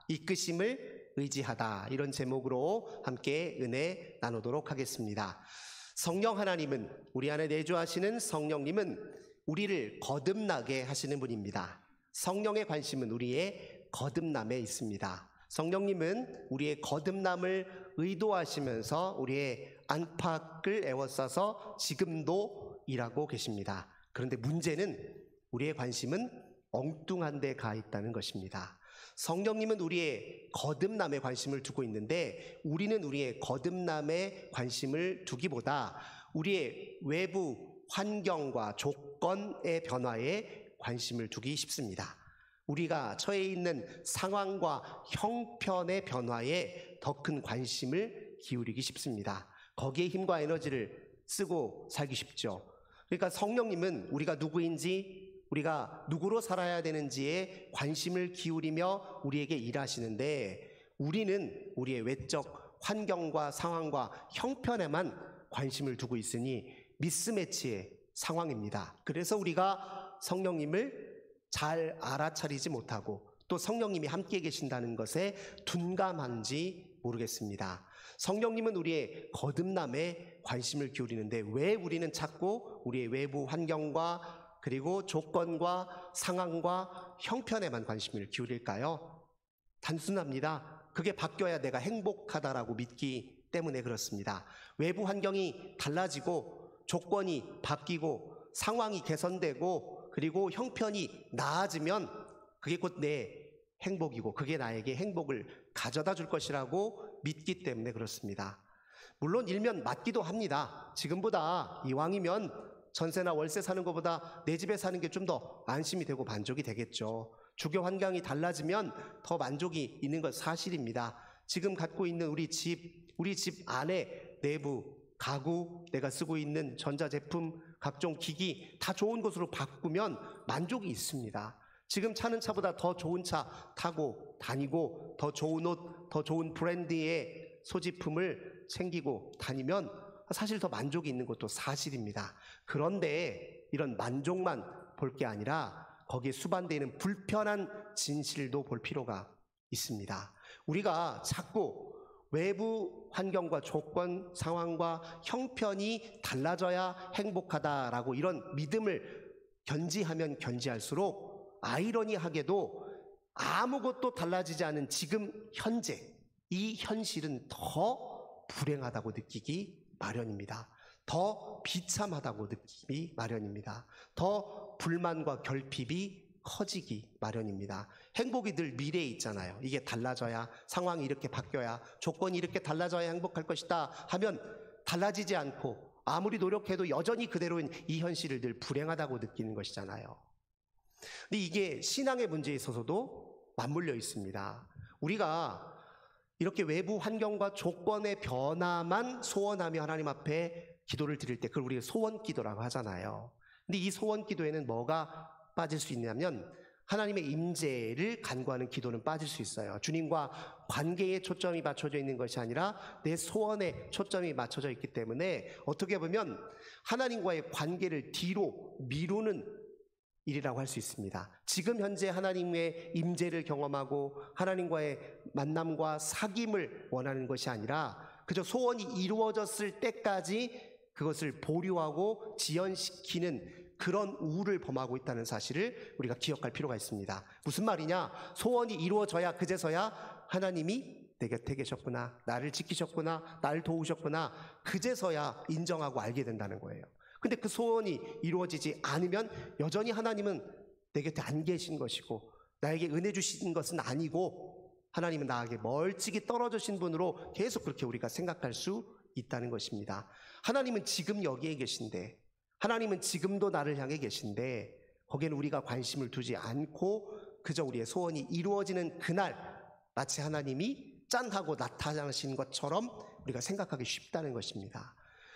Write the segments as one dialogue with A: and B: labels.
A: 이끄심을 의지하다, 이런 제목으로 함께 은혜 나누도록 하겠습니다. 성령 하나님은, 우리 안에 내주하시는 성령님은 우리를 거듭나게 하시는 분입니다. 성령의 관심은 우리의 거듭남에 있습니다. 성령님은 우리의 거듭남을 의도하시면서 우리의 안팎을 에워싸서 지금도 일하고 계십니다. 그런데 문제는 우리의 관심은 엉뚱한 데 가 있다는 것입니다. 성령님은 우리의 거듭남에 관심을 두고 있는데, 우리는 우리의 거듭남에 관심을 두기보다 우리의 외부 환경과 조건의 변화에 관심을 두기 쉽습니다. 우리가 처해 있는 상황과 형편의 변화에 더 큰 관심을 기울이기 쉽습니다. 거기에 힘과 에너지를 쓰고 살기 쉽죠. 그러니까 성령님은 우리가 누구인지, 우리가 누구로 살아야 되는지에 관심을 기울이며 우리에게 일하시는데, 우리는 우리의 외적 환경과 상황과 형편에만 관심을 두고 있으니 미스매치의 상황입니다. 그래서 우리가 성령님을 잘 알아차리지 못하고 또 성령님이 함께 계신다는 것에 둔감한지 모르겠습니다. 성령님은 우리의 거듭남에 관심을 기울이는데 왜 우리는 자꾸 우리의 외부 환경과 그리고 조건과 상황과 형편에만 관심을 기울일까요? 단순합니다. 그게 바뀌어야 내가 행복하다라고 믿기 때문에 그렇습니다. 외부 환경이 달라지고 조건이 바뀌고 상황이 개선되고 그리고 형편이 나아지면 그게 곧 내 행복이고 그게 나에게 행복을 가져다 줄 것이라고 믿기 때문에 그렇습니다. 물론 일면 맞기도 합니다. 지금보다 이왕이면 전세나 월세 사는 것보다 내 집에 사는 게 좀 더 안심이 되고 만족이 되겠죠. 주거 환경이 달라지면 더 만족이 있는 것 사실입니다. 지금 갖고 있는 우리 집 안에 내부 가구, 내가 쓰고 있는 전자제품, 각종 기기 다 좋은 곳으로 바꾸면 만족이 있습니다. 지금 차는 차보다 더 좋은 차 타고 다니고 더 좋은 옷, 더 좋은 브랜드의 소지품을 챙기고 다니면 사실 더 만족이 있는 것도 사실입니다. 그런데 이런 만족만 볼 게 아니라 거기에 수반되어 있는 불편한 진실도 볼 필요가 있습니다. 우리가 자꾸 외부 환경과 조건, 상황과 형편이 달라져야 행복하다라고 이런 믿음을 견지하면 견지할수록 아이러니하게도 아무것도 달라지지 않은 지금 현재, 이 현실은 더 불행하다고 느끼기 마련입니다. 더 비참하다고 느끼기 마련입니다. 더 불만과 결핍이 커지기 마련입니다. 행복이 늘 미래에 있잖아요. 이게 달라져야, 상황이 이렇게 바뀌어야, 조건이 이렇게 달라져야 행복할 것이다 하면 달라지지 않고 아무리 노력해도 여전히 그대로인 이 현실을 늘 불행하다고 느끼는 것이잖아요. 근데 이게 신앙의 문제에 있어서도 맞물려 있습니다. 우리가 이렇게 외부 환경과 조건의 변화만 소원하며 하나님 앞에 기도를 드릴 때 그걸 우리가 소원 기도라고 하잖아요. 근데 이 소원 기도에는 뭐가 빠질 수 있냐면 하나님의 임재를 간구하는 기도는 빠질 수 있어요. 주님과 관계에 초점이 맞춰져 있는 것이 아니라 내 소원에 초점이 맞춰져 있기 때문에 어떻게 보면 하나님과의 관계를 뒤로 미루는 일이라고 할 수 있습니다. 지금 현재 하나님의 임재를 경험하고 하나님과의 만남과 사귐을 원하는 것이 아니라 그저 소원이 이루어졌을 때까지 그것을 보류하고 지연시키는 그런 우를 범하고 있다는 사실을 우리가 기억할 필요가 있습니다. 무슨 말이냐? 소원이 이루어져야 그제서야 하나님이 내 곁에 계셨구나, 나를 지키셨구나, 나를 도우셨구나, 그제서야 인정하고 알게 된다는 거예요. 근데 그 소원이 이루어지지 않으면 여전히 하나님은 내 곁에 안 계신 것이고 나에게 은혜 주신 것은 아니고 하나님은 나에게 멀찍이 떨어지신 분으로 계속 그렇게 우리가 생각할 수 있다는 것입니다. 하나님은 지금 여기에 계신데, 하나님은 지금도 나를 향해 계신데 거기에는 우리가 관심을 두지 않고 그저 우리의 소원이 이루어지는 그날 마치 하나님이 짠 하고 나타나신 것처럼 우리가 생각하기 쉽다는 것입니다.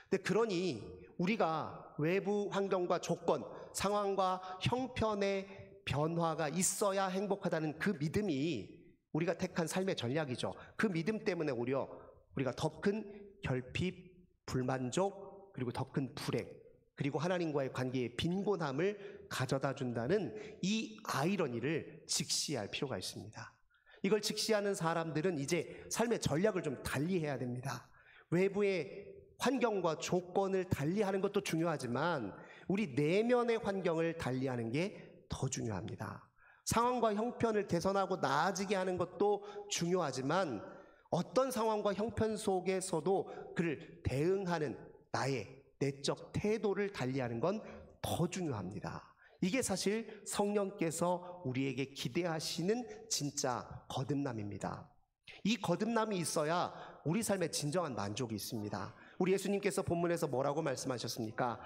A: 근데 그러니 우리가 외부 환경과 조건, 상황과 형편의 변화가 있어야 행복하다는 그 믿음이 우리가 택한 삶의 전략이죠. 그 믿음 때문에 오히려 우리가 더 큰 결핍, 불만족, 그리고 더 큰 불행, 그리고 하나님과의 관계의 빈곤함을 가져다 준다는 이 아이러니를 직시할 필요가 있습니다. 이걸 직시하는 사람들은 이제 삶의 전략을 좀 달리해야 됩니다. 외부의 환경과 조건을 달리하는 것도 중요하지만 우리 내면의 환경을 달리하는 게 더 중요합니다. 상황과 형편을 개선하고 나아지게 하는 것도 중요하지만 어떤 상황과 형편 속에서도 그를 대응하는 나의 내적 태도를 달리하는 건 더 중요합니다. 이게 사실 성령께서 우리에게 기대하시는 진짜 거듭남입니다. 이 거듭남이 있어야 우리 삶에 진정한 만족이 있습니다. 우리 예수님께서 본문에서 뭐라고 말씀하셨습니까?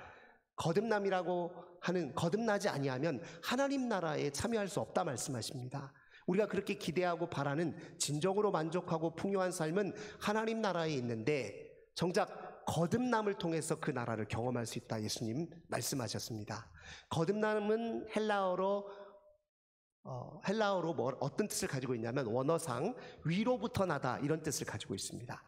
A: 거듭나지 아니하면 하나님 나라에 참여할 수 없다 말씀하십니다. 우리가 그렇게 기대하고 바라는 진정으로 만족하고 풍요한 삶은 하나님 나라에 있는데 정작 거듭남을 통해서 그 나라를 경험할 수 있다 예수님 말씀하셨습니다. 거듭남은 헬라어로 어떤 뜻을 가지고 있냐면 원어상 위로부터 나다 이런 뜻을 가지고 있습니다.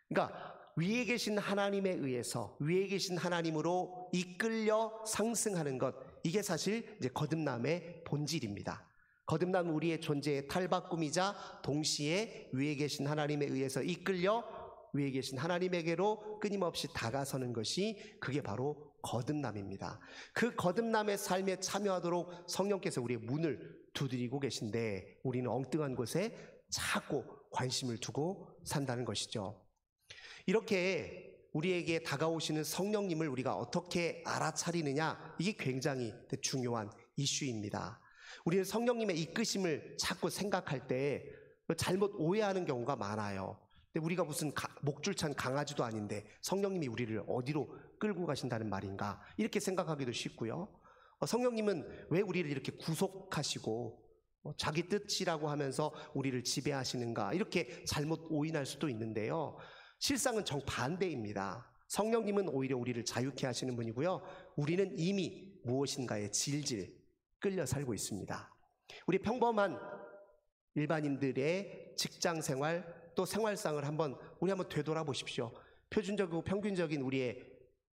A: 그러니까 위에 계신 하나님에 의해서 위에 계신 하나님으로 이끌려 상승하는 것, 이게 사실 이제 거듭남의 본질입니다. 거듭남은 우리의 존재의 탈바꿈이자 동시에 위에 계신 하나님에 의해서 이끌려 위에 계신 하나님에게로 끊임없이 다가서는 것이 그게 바로 거듭남입니다. 그 거듭남의 삶에 참여하도록 성령께서 우리의 문을 두드리고 계신데 우리는 엉뚱한 곳에 자꾸 관심을 두고 산다는 것이죠. 이렇게 우리에게 다가오시는 성령님을 우리가 어떻게 알아차리느냐, 이게 굉장히 중요한 이슈입니다. 우리는 성령님의 이끄심을 자꾸 생각할 때 잘못 오해하는 경우가 많아요. 근데 우리가 무슨 목줄 찬 강아지도 아닌데 성령님이 우리를 어디로 끌고 가신다는 말인가, 이렇게 생각하기도 쉽고요. 성령님은 왜 우리를 이렇게 구속하시고 자기 뜻이라고 하면서 우리를 지배하시는가, 이렇게 잘못 오인할 수도 있는데요. 실상은 정반대입니다. 성령님은 오히려 우리를 자유케 하시는 분이고요. 우리는 이미 무엇인가에 질질 끌려 살고 있습니다. 우리 평범한 일반인들의 직장 생활 또 생활상을 한번 되돌아보십시오. 표준적이고 평균적인 우리의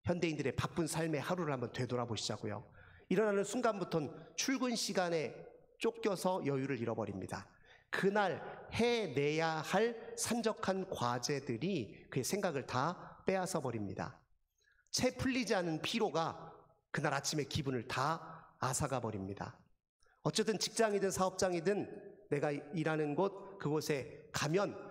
A: 현대인들의 바쁜 삶의 하루를 한번 되돌아보시자고요. 일어나는 순간부터는 출근 시간에 쫓겨서 여유를 잃어버립니다. 그날 해내야 할 산적한 과제들이 그의 생각을 다 빼앗아 버립니다. 채 풀리지 않은 피로가 그날 아침에 기분을 다 앗아가 버립니다. 어쨌든 직장이든 사업장이든 내가 일하는 그곳에 가면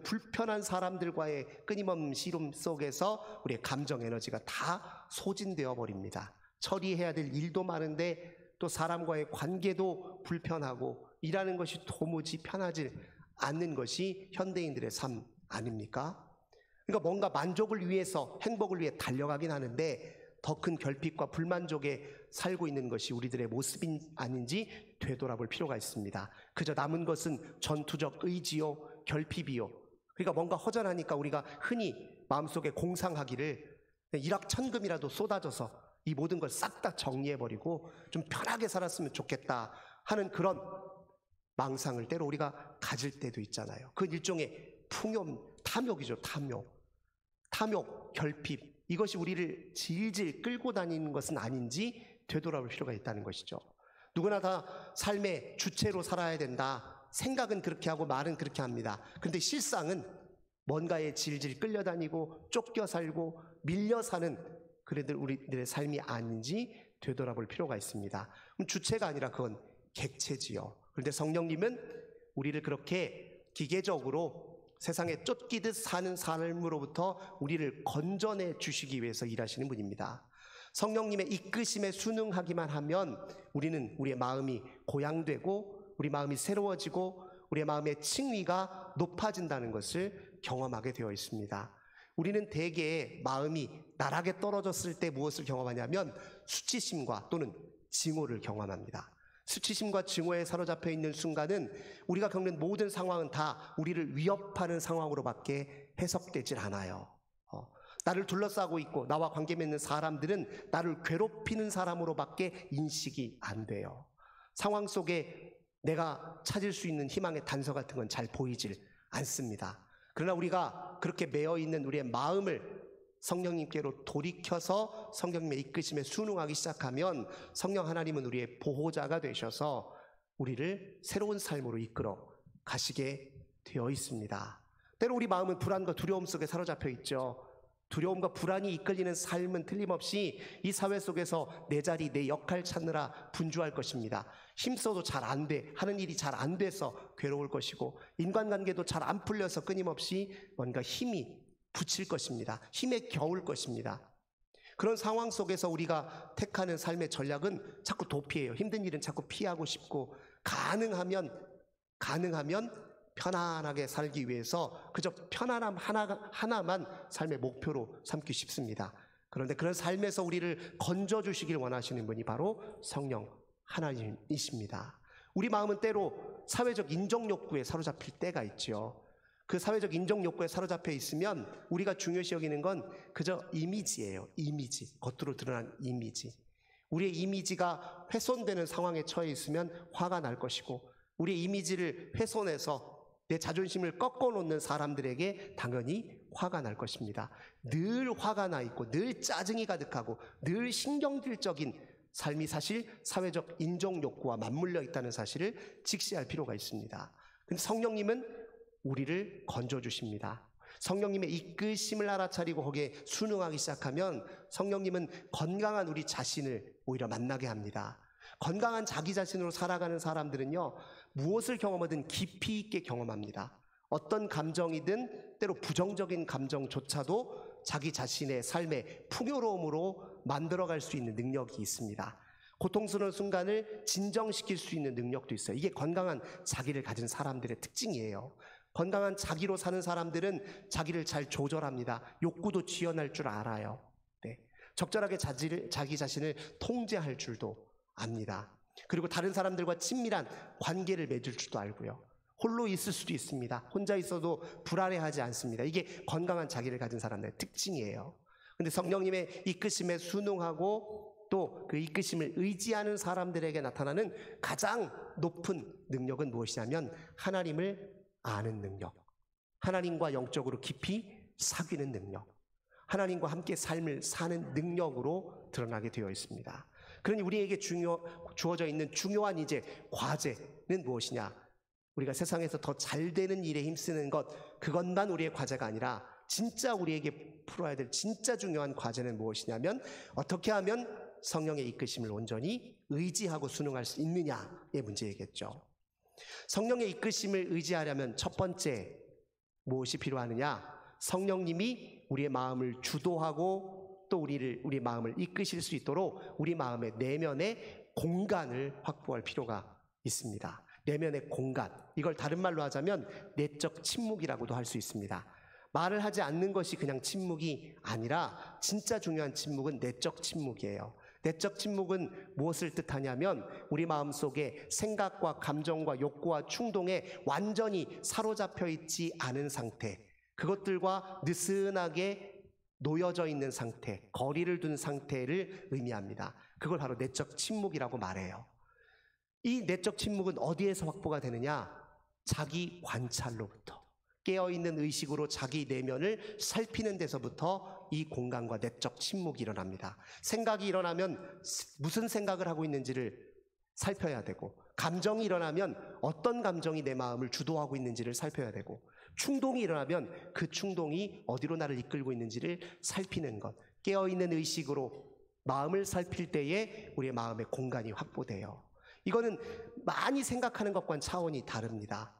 A: 불편한 사람들과의 끊임없는 씨름 속에서 우리의 감정 에너지가 다 소진되어 버립니다. 처리해야 될 일도 많은데 또 사람과의 관계도 불편하고 일하는 것이 도무지 편하지 않는 것이 현대인들의 삶 아닙니까? 그러니까 뭔가 만족을 위해서, 행복을 위해 달려가긴 하는데 더 큰 결핍과 불만족에 살고 있는 것이 우리들의 모습이 아닌지 되돌아볼 필요가 있습니다. 그저 남은 것은 전투적 의지요, 결핍이요. 그러니까 뭔가 허전하니까 우리가 흔히 마음속에 공상하기를 일확천금이라도 쏟아져서 이 모든 걸 싹 다 정리해버리고 좀 편하게 살았으면 좋겠다 하는 그런 망상을 때로 우리가 가질 때도 있잖아요. 그건 일종의 탐욕이죠. 탐욕, 결핍, 이것이 우리를 질질 끌고 다니는 것은 아닌지 되돌아볼 필요가 있다는 것이죠. 누구나 다 삶의 주체로 살아야 된다. 생각은 그렇게 하고 말은 그렇게 합니다. 그런데 실상은 뭔가에 질질 끌려다니고 쫓겨 살고 밀려 사는 우리들의 삶이 아닌지 되돌아볼 필요가 있습니다. 그럼 주체가 아니라 그건 객체지요. 그런데 성령님은 우리를 그렇게 기계적으로 세상에 쫓기듯 사는 삶으로부터 우리를 건져내 주시기 위해서 일하시는 분입니다. 성령님의 이끄심에 순응하기만 하면 우리는 우리의 마음이 고양되고 우리 마음이 새로워지고 우리의 마음의 층위가 높아진다는 것을 경험하게 되어 있습니다. 우리는 대개 마음이 나락에 떨어졌을 때 무엇을 경험하냐면 수치심과 또는 증오를 경험합니다. 수치심과 증오에 사로잡혀 있는 순간은 우리가 겪는 모든 상황은 다 우리를 위협하는 상황으로밖에 해석되질 않아요. 나를 둘러싸고 있고 나와 관계 맺는 사람들은 나를 괴롭히는 사람으로밖에 인식이 안 돼요. 상황 속에 내가 찾을 수 있는 희망의 단서 같은 건 잘 보이질 않습니다. 그러나 우리가 그렇게 매여 있는 우리의 마음을 성령님께로 돌이켜서 성령님의 이끄심에 순응하기 시작하면 성령 하나님은 우리의 보호자가 되셔서 우리를 새로운 삶으로 이끌어 가시게 되어 있습니다. 때로 우리 마음은 불안과 두려움 속에 사로잡혀 있죠. 두려움과 불안이 이끌리는 삶은 틀림없이 이 사회 속에서 내 자리, 내 역할 찾느라 분주할 것입니다. 힘써도 잘 안 돼, 하는 일이 잘 안 돼서 괴로울 것이고, 인간관계도 잘 안 풀려서 끊임없이 뭔가 힘이 붙일 것입니다. 힘에 겨울 것입니다. 그런 상황 속에서 우리가 택하는 삶의 전략은 자꾸 도피해요. 힘든 일은 자꾸 피하고 싶고, 가능하면 편안하게 살기 위해서 그저 편안함 하나만 삶의 목표로 삼기 쉽습니다. 그런데 그런 삶에서 우리를 건져주시길 원하시는 분이 바로 성령 하나님이십니다. 우리 마음은 때로 사회적 인정 욕구에 사로잡힐 때가 있죠. 그 사회적 인정 욕구에 사로잡혀 있으면 우리가 중요시 여기는 건 그저 이미지예요. 이미지, 겉으로 드러난 이미지. 우리의 이미지가 훼손되는 상황에 처해 있으면 화가 날 것이고, 우리의 이미지를 훼손해서 내 자존심을 꺾어놓는 사람들에게 당연히 화가 날 것입니다. 늘 화가 나 있고 늘 짜증이 가득하고 늘 신경질적인 삶이 사실 사회적 인정 욕구와 맞물려 있다는 사실을 직시할 필요가 있습니다. 근데 성령님은 우리를 건져주십니다. 성령님의 이끄심을 알아차리고 거기에 순응하기 시작하면 성령님은 건강한 우리 자신을 오히려 만나게 합니다. 건강한 자기 자신으로 살아가는 사람들은요, 무엇을 경험하든 깊이 있게 경험합니다. 어떤 감정이든 때로 부정적인 감정조차도 자기 자신의 삶의 풍요로움으로 만들어갈 수 있는 능력이 있습니다. 고통스러운 순간을 진정시킬 수 있는 능력도 있어요. 이게 건강한 자기를 가진 사람들의 특징이에요. 건강한 자기로 사는 사람들은 자기를 잘 조절합니다. 욕구도 지어낼 줄 알아요. 네. 적절하게 자기 자신을 통제할 줄도 압니다. 그리고 다른 사람들과 친밀한 관계를 맺을 줄도 알고요. 홀로 있을 수도 있습니다. 혼자 있어도 불안해하지 않습니다. 이게 건강한 자기를 가진 사람들의 특징이에요. 그런데 성령님의 이끄심에 순응하고 또 그 이끄심을 의지하는 사람들에게 나타나는 가장 높은 능력은 무엇이냐면 하나님을 아는 능력, 하나님과 영적으로 깊이 사귀는 능력, 하나님과 함께 삶을 사는 능력으로 드러나게 되어 있습니다. 그러니 우리에게 주어져 있는 중요한 이제 과제는 무엇이냐? 우리가 세상에서 더 잘 되는 일에 힘쓰는 것, 그것만 우리의 과제가 아니라 진짜 우리에게 풀어야 될 진짜 중요한 과제는 무엇이냐면 어떻게 하면 성령의 이끄심을 온전히 의지하고 순응할 수 있느냐의 문제이겠죠. 성령의 이끄심을 의지하려면 첫 번째 무엇이 필요하느냐? 성령님이 우리의 마음을 주도하고 또 우리 마음을 이끄실 수 있도록 우리 마음의 내면의 공간을 확보할 필요가 있습니다. 내면의 공간, 이걸 다른 말로 하자면 내적 침묵이라고도 할 수 있습니다. 말을 하지 않는 것이 그냥 침묵이 아니라 진짜 중요한 침묵은 내적 침묵이에요. 내적 침묵은 무엇을 뜻하냐면 우리 마음속에 생각과 감정과 욕구와 충동에 완전히 사로잡혀 있지 않은 상태, 그것들과 느슨하게 놓여져 있는 상태, 거리를 둔 상태를 의미합니다. 그걸 바로 내적 침묵이라고 말해요. 이 내적 침묵은 어디에서 확보가 되느냐? 자기 관찰로부터, 깨어있는 의식으로 자기 내면을 살피는 데서부터 이 공간과 내적 침묵이 일어납니다. 생각이 일어나면 무슨 생각을 하고 있는지를 살펴야 되고, 감정이 일어나면 어떤 감정이 내 마음을 주도하고 있는지를 살펴야 되고, 충동이 일어나면 그 충동이 어디로 나를 이끌고 있는지를 살피는 것, 깨어있는 의식으로 마음을 살필 때에 우리의 마음의 공간이 확보돼요. 이거는 많이 생각하는 것과는 차원이 다릅니다.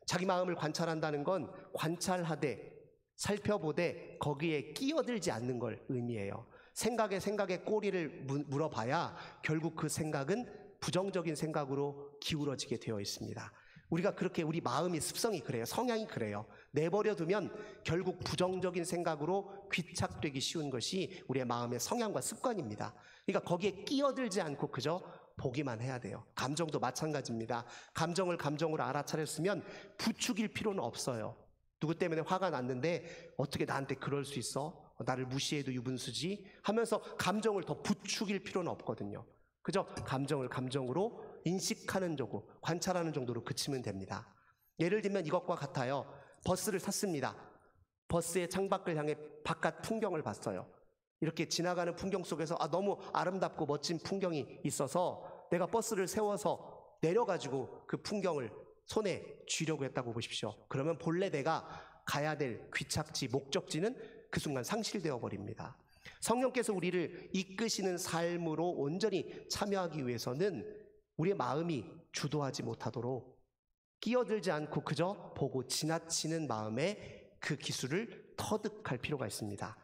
A: 자기 마음을 관찰한다는 건 관찰하되 살펴보되 거기에 끼어들지 않는 걸 의미해요. 생각에 꼬리를 물어봐야 결국 그 생각은 부정적인 생각으로 기울어지게 되어 있습니다. 우리가 그렇게 우리 마음의 습성이 그래요. 성향이 그래요. 내버려두면 결국 부정적인 생각으로 귀착되기 쉬운 것이 우리의 마음의 성향과 습관입니다. 그러니까 거기에 끼어들지 않고 그저 보기만 해야 돼요. 감정도 마찬가지입니다. 감정을 감정으로 알아차렸으면 부추길 필요는 없어요. 누구 때문에 화가 났는데 어떻게 나한테 그럴 수 있어? 나를 무시해도 유분수지? 하면서 감정을 더 부추길 필요는 없거든요. 그저 감정을 감정으로 인식하는 정도, 관찰하는 정도로 그치면 됩니다. 예를 들면 이것과 같아요. 버스를 탔습니다. 버스의 창밖을 향해 바깥 풍경을 봤어요. 이렇게 지나가는 풍경 속에서 너무 아름답고 멋진 풍경이 있어서 내가 버스를 세워서 내려가지고 그 풍경을 손에 쥐려고 했다고 보십시오. 그러면 본래 내가 가야 될 귀착지, 목적지는 그 순간 상실되어 버립니다. 성령께서 우리를 이끄시는 삶으로 온전히 참여하기 위해서는 우리의 마음이 주도하지 못하도록 끼어들지 않고 그저 보고 지나치는 마음의 그 기술을 터득할 필요가 있습니다.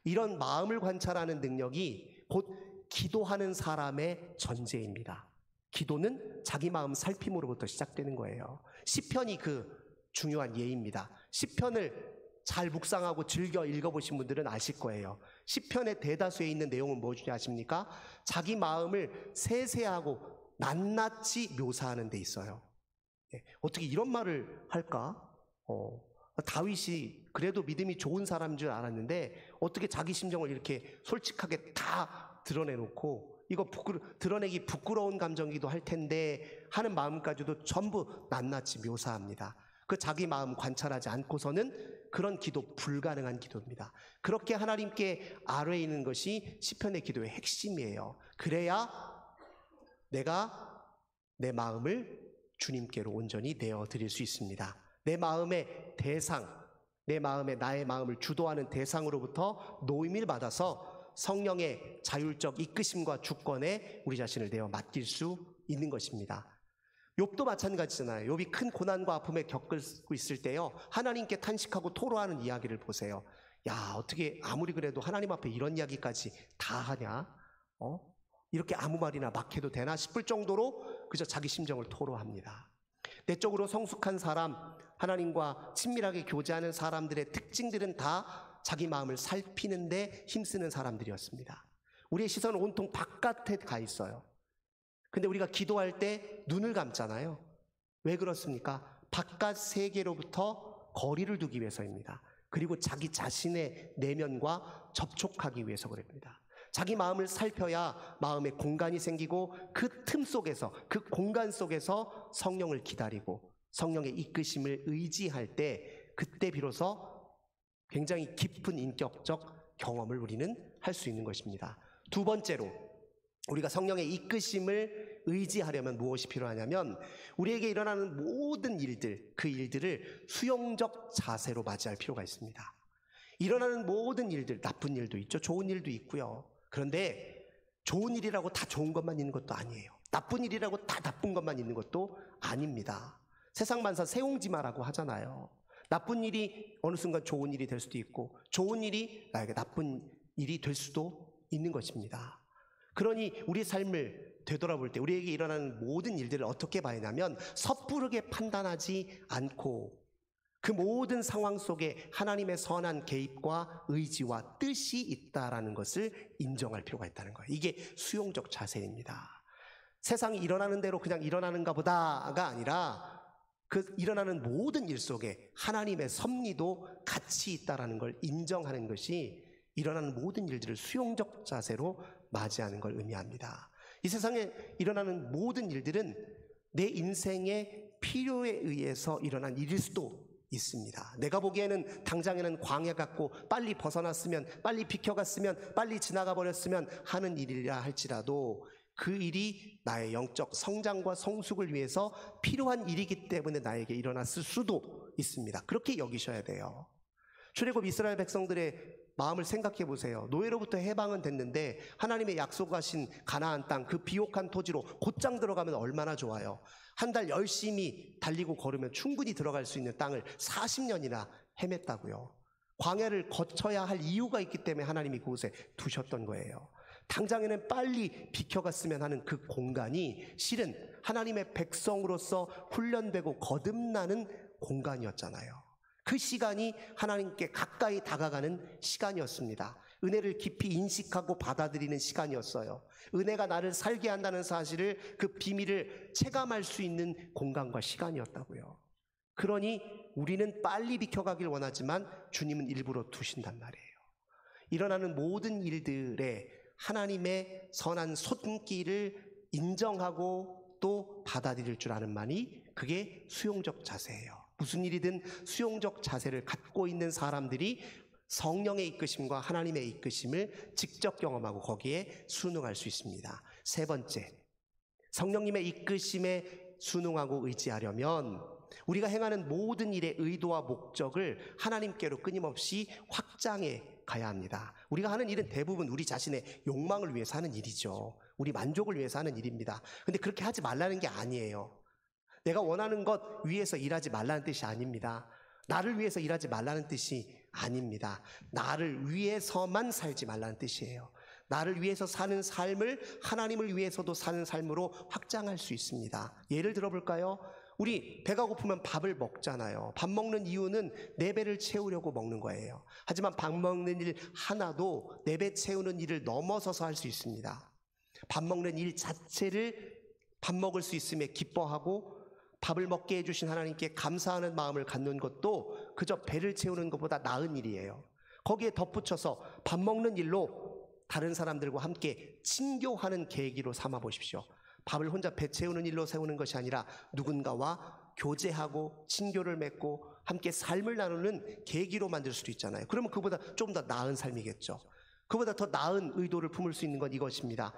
A: 이런 마음을 관찰하는 능력이 곧 기도하는 사람의 전제입니다. 기도는 자기 마음 살핌으로부터 시작되는 거예요. 시편이 그 중요한 예입니다. 시편을 잘 묵상하고 즐겨 읽어보신 분들은 아실 거예요. 시편의 대다수에 있는 내용은 뭐지 아십니까? 자기 마음을 세세하고 낱낱이 묘사하는 데 있어요. 어떻게 이런 말을 할까? 다윗이 그래도 믿음이 좋은 사람인 줄 알았는데 어떻게 자기 심정을 이렇게 솔직하게 다 드러내놓고 이거 드러내기 부끄러운 감정이기도 할 텐데 하는 마음까지도 전부 낱낱이 묘사합니다. 그 자기 마음 관찰하지 않고서는 그런 기도 불가능한 기도입니다. 그렇게 하나님께 아뢰이는 것이 시편의 기도의 핵심이에요. 그래야 내가 내 마음을 주님께로 온전히 내어드릴 수 있습니다. 내 마음의 대상, 내 마음에 나의 마음을 주도하는 대상으로부터 노임을 받아서 성령의 자율적 이끄심과 주권에 우리 자신을 내어 맡길 수 있는 것입니다. 욥도 마찬가지잖아요. 욥이 큰 고난과 아픔에 겪고 있을 때요, 하나님께 탄식하고 토로하는 이야기를 보세요. 야, 어떻게 아무리 그래도 하나님 앞에 이런 이야기까지 다 하냐? 이렇게 아무 말이나 막 해도 되나 싶을 정도로 그저 자기 심정을 토로합니다. 내적으로 성숙한 사람, 하나님과 친밀하게 교제하는 사람들의 특징들은 다 자기 마음을 살피는데 힘쓰는 사람들이었습니다. 우리의 시선은 온통 바깥에 가 있어요. 근데 우리가 기도할 때 눈을 감잖아요. 왜 그렇습니까? 바깥 세계로부터 거리를 두기 위해서입니다. 그리고 자기 자신의 내면과 접촉하기 위해서 그럽니다. 자기 마음을 살펴야 마음에 공간이 생기고 그 틈 속에서, 그 공간 속에서 성령을 기다리고 성령의 이끄심을 의지할 때 그때 비로소 굉장히 깊은 인격적 경험을 우리는 할 수 있는 것입니다. 두 번째로 우리가 성령의 이끄심을 의지하려면 무엇이 필요하냐면 우리에게 일어나는 모든 일들, 그 일들을 수용적 자세로 맞이할 필요가 있습니다. 일어나는 모든 일들, 나쁜 일도 있죠. 좋은 일도 있고요. 그런데 좋은 일이라고 다 좋은 것만 있는 것도 아니에요. 나쁜 일이라고 다 나쁜 것만 있는 것도 아닙니다. 세상 만사 세옹지마라고 하잖아요. 나쁜 일이 어느 순간 좋은 일이 될 수도 있고 좋은 일이 나에게 나쁜 일이 될 수도 있는 것입니다. 그러니 우리 삶을 되돌아볼 때 우리에게 일어나는 모든 일들을 어떻게 봐야 하냐면 섣부르게 판단하지 않고 그 모든 상황 속에 하나님의 선한 개입과 의지와 뜻이 있다라는 것을 인정할 필요가 있다는 거예요. 이게 수용적 자세입니다. 세상이 일어나는 대로 그냥 일어나는가 보다가 아니라 그 일어나는 모든 일 속에 하나님의 섭리도 같이 있다라는 걸 인정하는 것이 일어나는 모든 일들을 수용적 자세로 맞이하는 걸 의미합니다. 이 세상에 일어나는 모든 일들은 내 인생의 필요에 의해서 일어난 일일 수도 있습니다. 내가 보기에는 당장에는 광야 같고 빨리 벗어났으면, 빨리 비켜갔으면, 빨리 지나가 버렸으면 하는 일이라 할지라도 그 일이 나의 영적 성장과 성숙을 위해서 필요한 일이기 때문에 나에게 일어났을 수도 있습니다. 그렇게 여기셔야 돼요. 출애굽 이스라엘 백성들의 마음을 생각해 보세요. 노예로부터 해방은 됐는데 하나님의 약속하신 가나안 땅, 그 비옥한 토지로 곧장 들어가면 얼마나 좋아요. 한 달 열심히 달리고 걸으면 충분히 들어갈 수 있는 땅을 40년이나 헤맸다고요. 광야를 거쳐야 할 이유가 있기 때문에 하나님이 그곳에 두셨던 거예요. 당장에는 빨리 비켜갔으면 하는 그 공간이 실은 하나님의 백성으로서 훈련되고 거듭나는 공간이었잖아요. 그 시간이 하나님께 가까이 다가가는 시간이었습니다. 은혜를 깊이 인식하고 받아들이는 시간이었어요. 은혜가 나를 살게 한다는 사실을, 그 비밀을 체감할 수 있는 공간과 시간이었다고요. 그러니 우리는 빨리 비켜가길 원하지만 주님은 일부러 두신단 말이에요. 일어나는 모든 일들에 하나님의 선한 손길을 인정하고 또 받아들일 줄 아는 만이 그게 수용적 자세예요. 무슨 일이든 수용적 자세를 갖고 있는 사람들이 성령의 이끄심과 하나님의 이끄심을 직접 경험하고 거기에 순응할 수 있습니다. 세 번째, 성령님의 이끄심에 순응하고 의지하려면 우리가 행하는 모든 일의 의도와 목적을 하나님께로 끊임없이 확장해 가야 합니다. 우리가 하는 일은 대부분 우리 자신의 욕망을 위해서 하는 일이죠. 우리 만족을 위해서 하는 일입니다. 근데 그렇게 하지 말라는 게 아니에요. 내가 원하는 것 위해서 일하지 말라는 뜻이 아닙니다. 나를 위해서 일하지 말라는 뜻이 아닙니다. 나를 위해서만 살지 말라는 뜻이에요. 나를 위해서 사는 삶을 하나님을 위해서도 사는 삶으로 확장할 수 있습니다. 예를 들어볼까요? 우리 배가 고프면 밥을 먹잖아요. 밥 먹는 이유는 내 배를 채우려고 먹는 거예요. 하지만 밥 먹는 일 하나도 내 배 채우는 일을 넘어서서 할 수 있습니다. 밥 먹는 일 자체를 밥 먹을 수 있음에 기뻐하고 밥을 먹게 해주신 하나님께 감사하는 마음을 갖는 것도 그저 배를 채우는 것보다 나은 일이에요. 거기에 덧붙여서 밥 먹는 일로 다른 사람들과 함께 친교하는 계기로 삼아 보십시오. 밥을 혼자 배 채우는 일로 세우는 것이 아니라 누군가와 교제하고 친교를 맺고 함께 삶을 나누는 계기로 만들 수도 있잖아요. 그러면 그보다 좀 더 나은 삶이겠죠. 그보다 더 나은 의도를 품을 수 있는 건 이것입니다.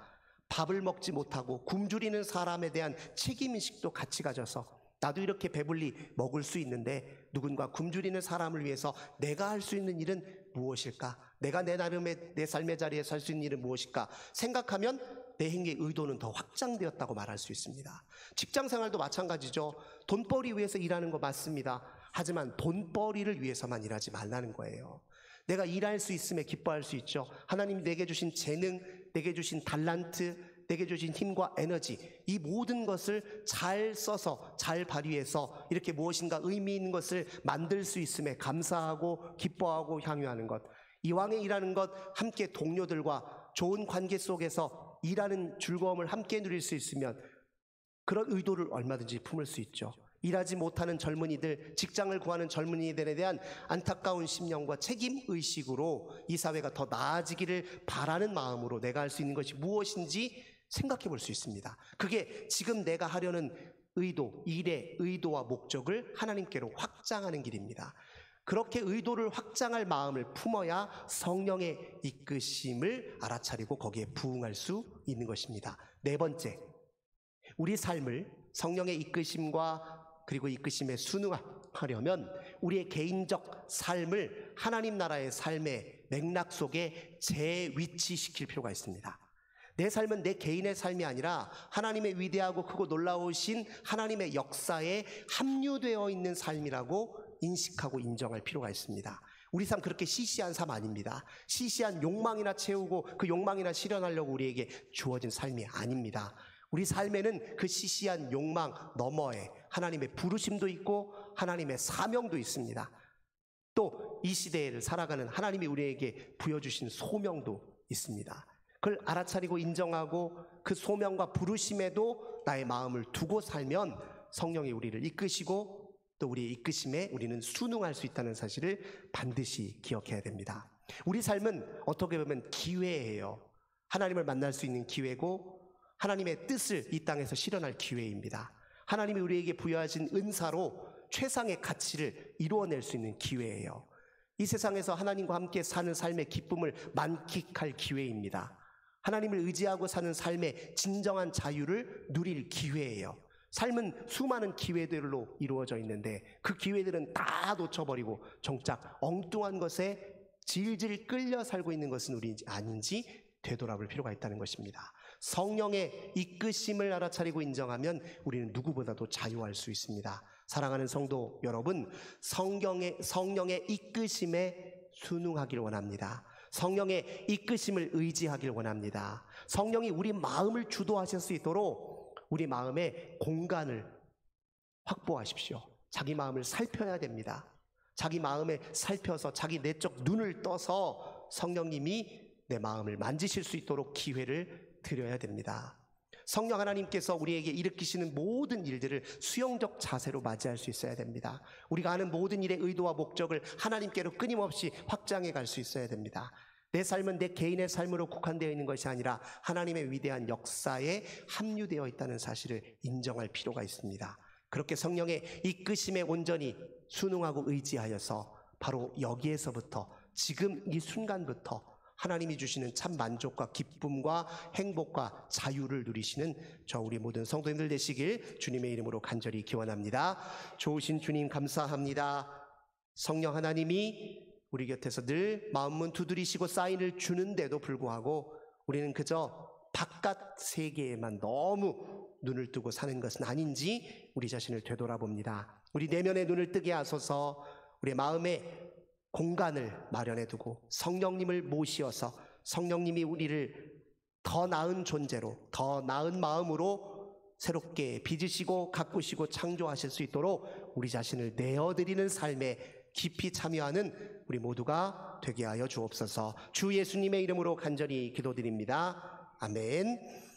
A: 밥을 먹지 못하고 굶주리는 사람에 대한 책임의식도 같이 가져서 나도 이렇게 배불리 먹을 수 있는데 누군가 굶주리는 사람을 위해서 내가 할 수 있는 일은 무엇일까? 내가 내 나름의 내 삶의 자리에 살 수 있는 일은 무엇일까? 생각하면 내 행위의 의도는 더 확장되었다고 말할 수 있습니다. 직장생활도 마찬가지죠. 돈벌이 위해서 일하는 거 맞습니다. 하지만 돈벌이를 위해서만 일하지 말라는 거예요. 내가 일할 수 있음에 기뻐할 수 있죠. 하나님이 내게 주신 재능, 내게 주신 달란트, 내게 주신 힘과 에너지, 이 모든 것을 잘 써서 잘 발휘해서 이렇게 무엇인가 의미 있는 것을 만들 수 있음에 감사하고 기뻐하고 향유하는 것, 이왕에 일하는 것, 함께 동료들과 좋은 관계 속에서 일하는 즐거움을 함께 누릴 수 있으면 그런 의도를 얼마든지 품을 수 있죠. 일하지 못하는 젊은이들, 직장을 구하는 젊은이들에 대한 안타까운 심령과 책임의식으로 이 사회가 더 나아지기를 바라는 마음으로 내가 할 수 있는 것이 무엇인지 생각해 볼 수 있습니다. 그게 지금 내가 하려는 의도, 일의 의도와 목적을 하나님께로 확장하는 길입니다. 그렇게 의도를 확장할 마음을 품어야 성령의 이끄심을 알아차리고 거기에 부응할 수 있는 것입니다. 네 번째, 우리 삶을 성령의 이끄심과 그리고 이끄심에 순응하려면 우리의 개인적 삶을 하나님 나라의 삶의 맥락 속에 재위치시킬 필요가 있습니다. 내 삶은 내 개인의 삶이 아니라 하나님의 위대하고 크고 놀라우신 하나님의 역사에 합류되어 있는 삶이라고 인식하고 인정할 필요가 있습니다. 우리 삶 그렇게 시시한 삶 아닙니다. 시시한 욕망이나 채우고 그 욕망이나 실현하려고 우리에게 주어진 삶이 아닙니다. 우리 삶에는 그 시시한 욕망 너머에 하나님의 부르심도 있고 하나님의 사명도 있습니다. 또 이 시대를 살아가는 하나님이 우리에게 부여주신 소명도 있습니다. 그걸 알아차리고 인정하고 그 소명과 부르심에도 나의 마음을 두고 살면 성령이 우리를 이끄시고 또 우리의 이끄심에 우리는 순응할 수 있다는 사실을 반드시 기억해야 됩니다. 우리 삶은 어떻게 보면 기회예요. 하나님을 만날 수 있는 기회고 하나님의 뜻을 이 땅에서 실현할 기회입니다. 하나님이 우리에게 부여하신 은사로 최상의 가치를 이루어낼 수 있는 기회예요. 이 세상에서 하나님과 함께 사는 삶의 기쁨을 만끽할 기회입니다. 하나님을 의지하고 사는 삶의 진정한 자유를 누릴 기회예요. 삶은 수많은 기회들로 이루어져 있는데 그 기회들은 다 놓쳐버리고 정작 엉뚱한 것에 질질 끌려 살고 있는 것은 우리인지 아닌지 되돌아볼 필요가 있다는 것입니다. 성령의 이끄심을 알아차리고 인정하면 우리는 누구보다도 자유할 수 있습니다. 사랑하는 성도 여러분, 성령의 이끄심에 순응하기를 원합니다. 성령의 이끄심을 의지하기를 원합니다. 성령이 우리 마음을 주도하실 수 있도록 우리 마음의 공간을 확보하십시오. 자기 마음을 살펴야 됩니다. 자기 마음에 살펴서 자기 내적 눈을 떠서 성령님이 내 마음을 만지실 수 있도록 기회를 드려야 됩니다. 성령 하나님께서 우리에게 일으키시는 모든 일들을 수용적 자세로 맞이할 수 있어야 됩니다. 우리가 하는 모든 일의 의도와 목적을 하나님께로 끊임없이 확장해 갈 수 있어야 됩니다. 내 삶은 내 개인의 삶으로 국한되어 있는 것이 아니라 하나님의 위대한 역사에 합류되어 있다는 사실을 인정할 필요가 있습니다. 그렇게 성령의 이끄심에 온전히 순응하고 의지하여서 바로 여기에서부터 지금 이 순간부터 하나님이 주시는 참 만족과 기쁨과 행복과 자유를 누리시는 저 우리 모든 성도님들 되시길 주님의 이름으로 간절히 기원합니다. 좋으신 주님 감사합니다. 성령 하나님이 우리 곁에서 늘 마음문 두드리시고 사인을 주는데도 불구하고 우리는 그저 바깥 세계에만 너무 눈을 뜨고 사는 것은 아닌지 우리 자신을 되돌아봅니다. 우리 내면의 눈을 뜨게 하소서. 우리의 마음에 공간을 마련해 두고 성령님을 모시어서 성령님이 우리를 더 나은 존재로, 더 나은 마음으로 새롭게 빚으시고 가꾸시고 창조하실 수 있도록 우리 자신을 내어드리는 삶에 깊이 참여하는 우리 모두가 되게 하여 주옵소서. 주 예수님의 이름으로 간절히 기도드립니다. 아멘.